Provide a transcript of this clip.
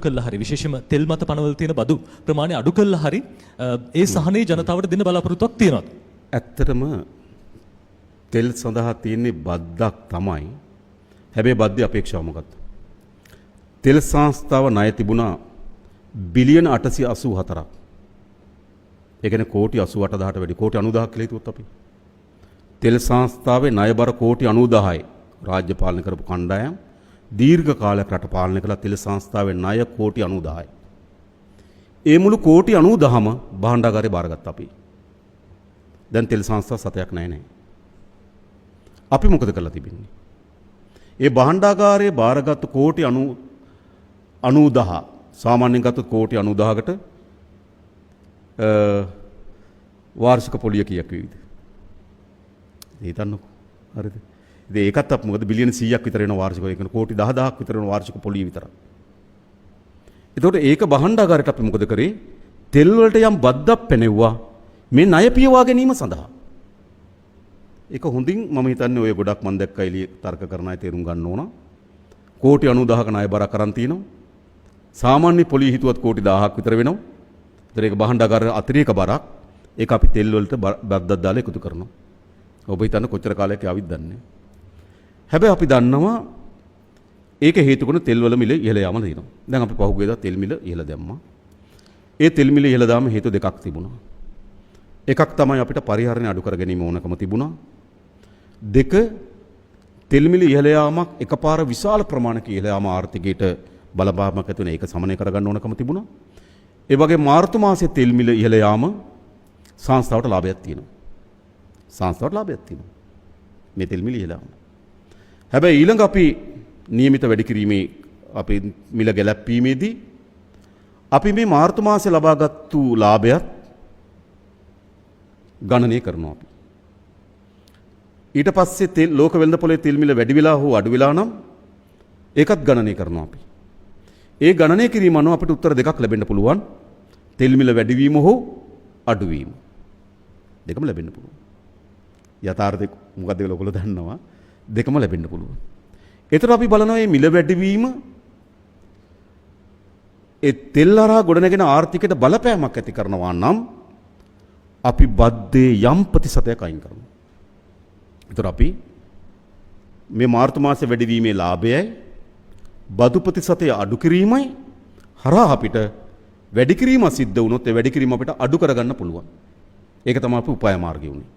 කළා හරි විශේෂයෙන්ම තෙල් මත පනවල තියෙන බදු ප්‍රමාණය අඩු කළා හරි ඒ සහනේ ජනතාවට දෙන්න බලාපොරොත්තුවක් තියෙනවද? ඇත්තටම තෙල් සඳහා තියෙන්නේ බද්දක් තමයි. හැබැයි බද්දේ අපේක්ෂාව මොකක්ද? තෙල් සංස්ථාව ණය තිබුණා බිලියන 884ක්. ඒ කියන්නේ කෝටි 88000ට වැඩි කෝටි 90000ක් කියලා හිතුවොත් අපි. තෙල් සංස්ථාවේ ණයබර කෝටි 90000යි. රාජ්‍ය පාලනය කරපු කණ්ඩායම් දීර්ඝ කාලයක් රට පාලනය කළා තෙල් සංස්ථාවේ ණය කෝටි 90000යි. ඒ මුළු කෝටි 90000ම භාණ්ඩාගාරේ බාරගත්තා අපි. දැන් තෙල් සංස්ථා සතයක් නැහැ. අපි මොකද කරලා තිබෙන්නේ? ඒ භාණ්ඩාගාරයේ බාරගත්තු කෝටි 90000 සාමාන්‍යයෙන් ගත්තොත් කෝටි 90000කට වාර්ෂික පොලිය කීයක් වේවිද? හිතන්නකෝ. හරිද? ඉතින් ඒකත් අප මොකද බිලියන 100ක් විතර වෙන වාර්ෂිකව ඒ කියන්නේ කෝටි 10000ක් විතර වෙන වාර්ෂික පොලිය විතර. එතකොට ඒක භාණ්ඩාගාරයට අපි මොකද කරේ? තෙල් වලට යම් බද්දක් පැනෙව්වා මේ ණය පියවා ගැනීම සඳහා. ඒක හොඳින් මම හිතන්නේ ඔය ගොඩක් මම දැක්කා එළිය තර්ක කරන අය තේරුම් ගන්න ඕන. කෝටි 90000ක ණය බරක් අරන් තිනවා. සාමාන්‍ය පොලිය හිතුවත් කෝටි 1000ක් විතර වෙනවා. ඒතර ඒක භාණ්ඩාගාර අතිරේක බරක්. ඒක අපි තෙල් වලට බද්දක් දාලා එකතු කරනවා. ඔබ හිතන්න කොච්චර කාලයක් ආවිත් දන්නේ. හැබැයි අපි දන්නවා ඒක හේතු කරන තෙල් වල මිල ඉහළ යාම තියෙනවා. දැන් අපි පහුගියදා තෙල් මිල ඉහළ දැම්මා. ඒ තෙල් මිල ඉහළ දාම හේතු දෙකක් තිබුණා. එකක් තමයි අපිට පරිහරණය අඩු කර ගැනීම ඕනකම තිබුණා. දෙක තෙල් මිල ඉහළ යාමක් එකපාර විශාල ප්‍රමාණයක ඉහළ යාම ආර්ථිකයට බලපාමක් ඇති වෙන ඒක සමනය කරගන්න ඕනකම තිබුණා. ඒ වගේ මාර්තු මාසයේ තෙල් මිල ඉහළ යාම සංස්ථාවට ලාභයක් තියෙනවා. සංස්ථාවට ලාභයක් තියෙනවා. මේ තෙල් මිල ඉහළ යාම. හැබැයි ඊළඟ අපි નિયમિત වැඩි කිරීමේ අපි මිල ගැලැප්වීමේදී අපි මේ මාර්තු මාසයේ ලබාගත්තු ලාභයත් ගණනය කරනවා අපි. ඊට පස්සේ තෙල් ලෝක වෙළඳ පොලේ තෙල් මිල වැඩි වෙලා හෝ අඩු වෙලා නම් ඒකත් ගණනය කරනවා අපි. ඒ ගණනය කිරීම අනුව අපිට උත්තර දෙකක් ලැබෙන්න පුළුවන්. තෙල් මිල වැඩිවීම හෝ අඩුවීම. දෙකම ලැබෙන්න පුළුවන්. යථාර්ථය මොකක්ද කියලා ඔයගොල්ලෝ දන්නවා. දෙකම ලැබෙන්න පුළුවන්. ඒතර අපි බලනවා මේ මිල වැඩිවීම ඒ තෙල් හරහා ගොඩනැගෙන ආර්ථිකයට බලපෑමක් ඇති කරනවා නම් අපි බද්දේ යම් ප්‍රතිශතයක් අයින් කරනවා. ඒතර අපි මේ මාර්තු මාසයේ වැඩිවීමේ ලාභයයි බදු ප්‍රතිශතය අඩු කිරීමයි හරහා අපිට වැඩි කිරීම සිද්ධ වුණොත් ඒ වැඩි කිරීම අපිට අඩු කරගන්න පුළුවන්. ඒක තමයි අපි උපාය මාර්ගය උනේ.